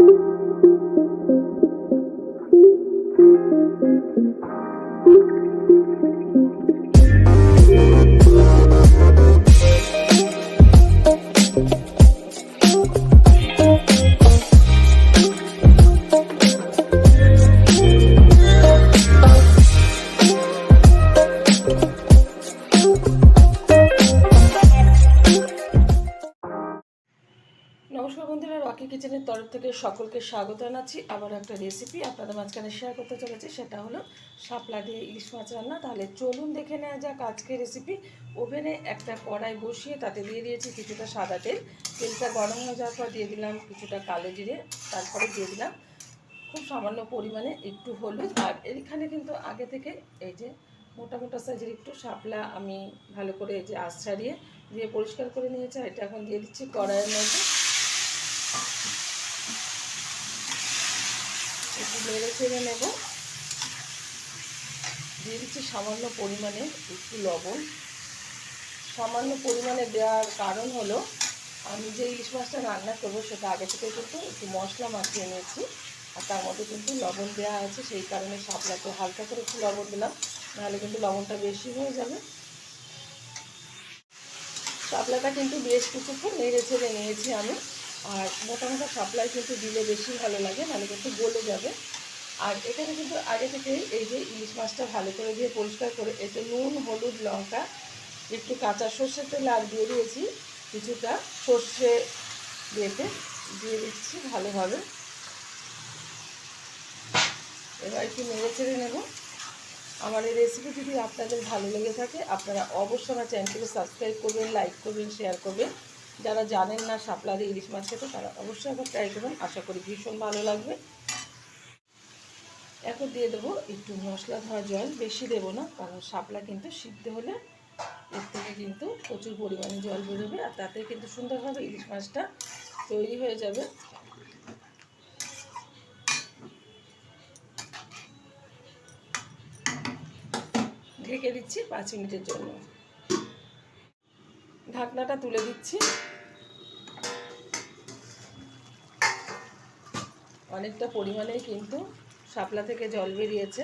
নমস্কার বন্ধুরা, রকি কিচেনের তরফ থেকে সকলকে স্বাগত জানাচ্ছি। আবার একটা রেসিপি আপনাদের মাঝখানে শেয়ার করতে চলেছি, সেটা হলো শাপলা দিয়ে ইলিশ মাছ রান্না। তাহলে চলুন দেখে নেওয়া যাক আজকের রেসিপি। ওভেনে একটা কড়াই বসিয়ে তাতে দিয়ে দিয়েছি কিছুটা সাদা তেল। তেলটা গরম হয়ে যাওয়ার পর দিয়ে দিলাম কিছুটা কালো জিরে, তারপরে দিয়ে দিলাম খুব সামান্য পরিমাণে একটু হলুদ। আর এখানে কিন্তু আগে থেকে এই যে মোটা মোটা সাইজের একটু শাপলা আমি ভালো করে এই যে আঁশ ছাড়িয়ে দিয়ে পরিষ্কার করে নিয়েছি। এটা এখন দিয়ে দিচ্ছি কড়াইয়ের মধ্যে, একটু নেড়ে চেড়ে নেব। দিয়ে দিচ্ছি সামান্য পরিমাণে একটু লবণ। সামান্য পরিমাণে দেওয়ার কারণ হলো আমি যে ইলিশ মাছটা রান্না করবো সেটা আগে থেকে কিন্তু একটু মশলা মাখিয়ে নিয়েছি, আর তার মধ্যে কিন্তু লবণ দেওয়া আছে, সেই কারণে শাপলাতে হালকা করে একটু লবণ দিলাম, নাহলে কিন্তু লবণটা বেশি হয়ে যাবে। শাপলাটা কিন্তু বেশ কিছুক্ষণ নেড়ে চেড়ে নিয়েছি আমি। আর মোটা মোটা শাপলায় কিন্তু দিলে বেশি ভালো লাগে, নাহলে কিন্তু গলে যাবে। আর এখানে কিন্তু আগে থেকে এই যে ইলিশ মাছটা ভালো করে দিয়ে পরিষ্কার করে এতে নুন, হলুদ, লঙ্কা, একটু কাঁচা সর্ষের তেল আর দিয়ে দিয়েছি কিছুটা সর্ষে বেটে দিয়ে দিচ্ছি ভালোভাবে। এবার একটু নেড়ে চেড়ে নেব। আমার এই রেসিপি যদি আপনাদের ভালো লেগে থাকে আপনারা অবশ্যই আমার চ্যানেলটিকে সাবস্ক্রাইব করবেন, লাইক করবেন, শেয়ার করবেন। যারা জানেন না শাপলা দিয়ে ইলিশ মাছ খেতে তারা অবশ্যই আবার ট্রাই করবেন, আশা করি ভীষণ ভালো লাগবে। এখন দিয়ে দেবো একটু মশলা ধোয়া জল, বেশি দেবো না, কারণ শাপলা কিন্তু সিদ্ধ হলে এর থেকে কিন্তু প্রচুর পরিমাণে জল বেরোবে, আর তাতে কিন্তু সুন্দরভাবে ইলিশ মাছটা তৈরি হয়ে যাবে। ঢেকে দিচ্ছি 5 মিনিটের জন্য। ঢাকনাটা তুলে দিচ্ছি। অনেকটা পরিমাণেই কিন্তু শাপলা থেকে জল বেরিয়েছে।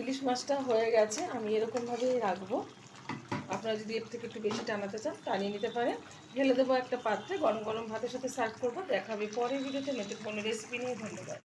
ইলিশ মাছটা হয়ে গেছে, আমি এরকমভাবেই রাখবো। আপনারা যদি এর থেকে একটু বেশি টানাতে চান টানিয়ে নিতে পারেন। ঢেলে দেবো একটা পাত্রে, গরম গরম ভাতের সাথে সার্ভ করবো। দেখা হবে পরের ভিডিওতে নতুন কোনো রেসিপি নিয়ে। ধন্যবাদ।